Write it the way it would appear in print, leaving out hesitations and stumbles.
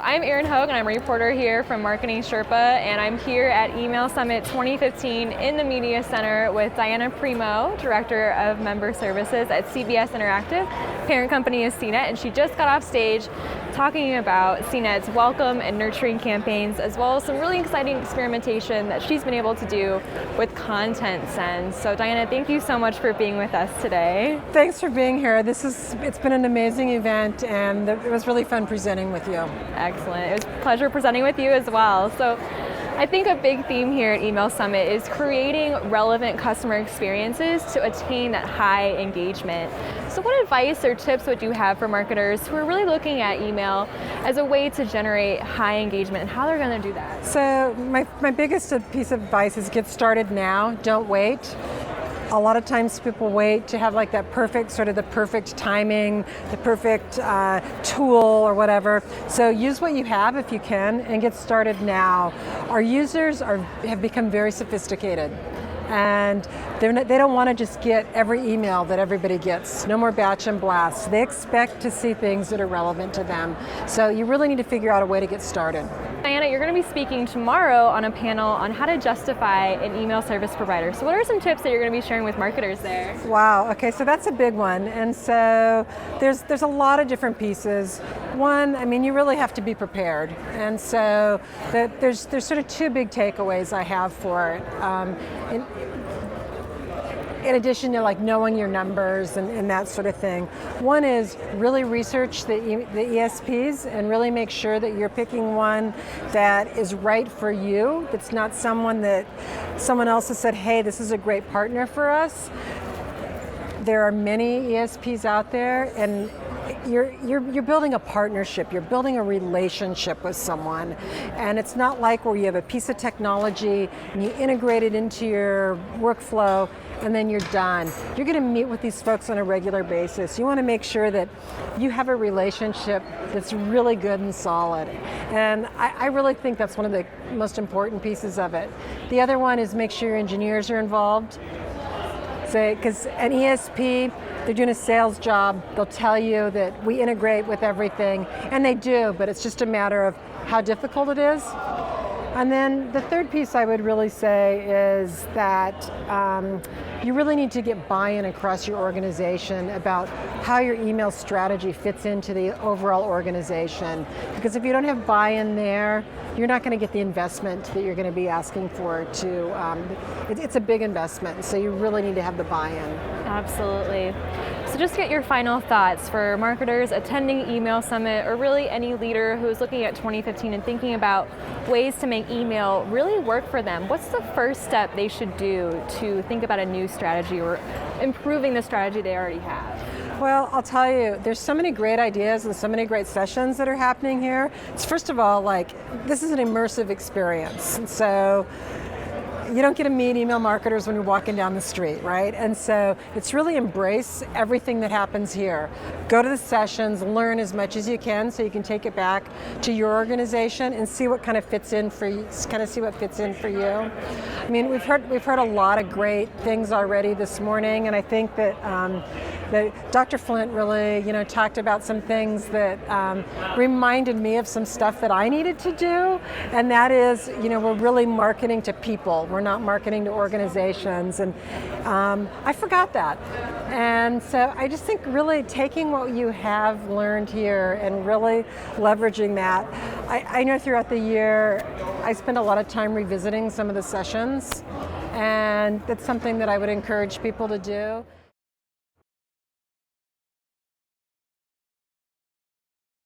I'm Erin Hogue, and I'm a reporter here from Marketing Sherpa, and I'm here at Email Summit 2015 in the Media Center with Diana Primo, Director of Member Services at CBS Interactive. Parent company is CNET, and she just got off stage talking about CNET's welcome and nurturing campaigns, as well as some really exciting experimentation that she's been able to do with content sends. So Diana, thank you so much for being with us today. Thanks for being here. It's been an amazing event, and it was really fun presenting with you. Excellent. It was a pleasure presenting with you as well. So I think a big theme here at Email Summit is creating relevant customer experiences to attain that high engagement. So what advice or tips would you have for marketers who are really looking at email as a way to generate high engagement, and how they're going to do that? So my biggest piece of advice is get started now, don't wait. A lot of times people wait to have like that perfect, sort of the perfect timing, the perfect tool or whatever. So use what you have if you can and get started now. Our users have become very sophisticated, and they don't want to just get every email that everybody gets. No more batch and blast. They expect to see things that are relevant to them. So you really need to figure out a way to get started. Diana, you're going to be speaking tomorrow on a panel on how to justify an email service provider. So what are some tips that you're going to be sharing with marketers there? Wow, okay, so that's a big one. And so there's a lot of different pieces. One, I mean, you really have to be prepared. And so there's sort of two big takeaways I have for it. In addition to like knowing your numbers and that sort of thing. One is really research the ESPs and really make sure that you're picking one that is right for you. That's not someone that someone else has said, hey, this is a great partner for us. There are many ESPs out there, and you're building a partnership, you're building a relationship with someone. And it's not like where you have a piece of technology and you integrate it into your workflow and then you're done. You're going to meet with these folks on a regular basis. You want to make sure that you have a relationship that's really good and solid. And I really think that's one of the most important pieces of it. The other one is make sure your engineers are involved. Because an ESP, they're doing a sales job. They'll tell you that we integrate with everything, and they do, but it's just a matter of how difficult it is. And then the third piece I would really say is that you really need to get buy-in across your organization about how your email strategy fits into the overall organization. Because if you don't have buy-in there, you're not going to get the investment that you're going to be asking for it's a big investment, so you really need to have the buy-in. Absolutely. So just get your final thoughts for marketers attending Email Summit, or really any leader who is looking at 2015 and thinking about ways to make email really work for them. What's the first step they should do to think about a new strategy or improving the strategy they already have? Well, I'll tell you, there's so many great ideas and so many great sessions that are happening here. It's, first of all, this is an immersive experience. And so you don't get to meet email marketers when you're walking down the street, right? And so it's really embrace everything that happens here. Go to the sessions, learn as much as you can so you can take it back to your organization and see what kind of fits in for you, see what fits in for you. I mean, we've heard a lot of great things already this morning, and I think that Dr. Flint really, talked about some things that reminded me of some stuff that I needed to do, and that is, we're really marketing to people. We're not marketing to organizations, and I forgot that. And so I just think really taking what you have learned here and really leveraging that. I know throughout the year, I spend a lot of time revisiting some of the sessions, and that's something that I would encourage people to do.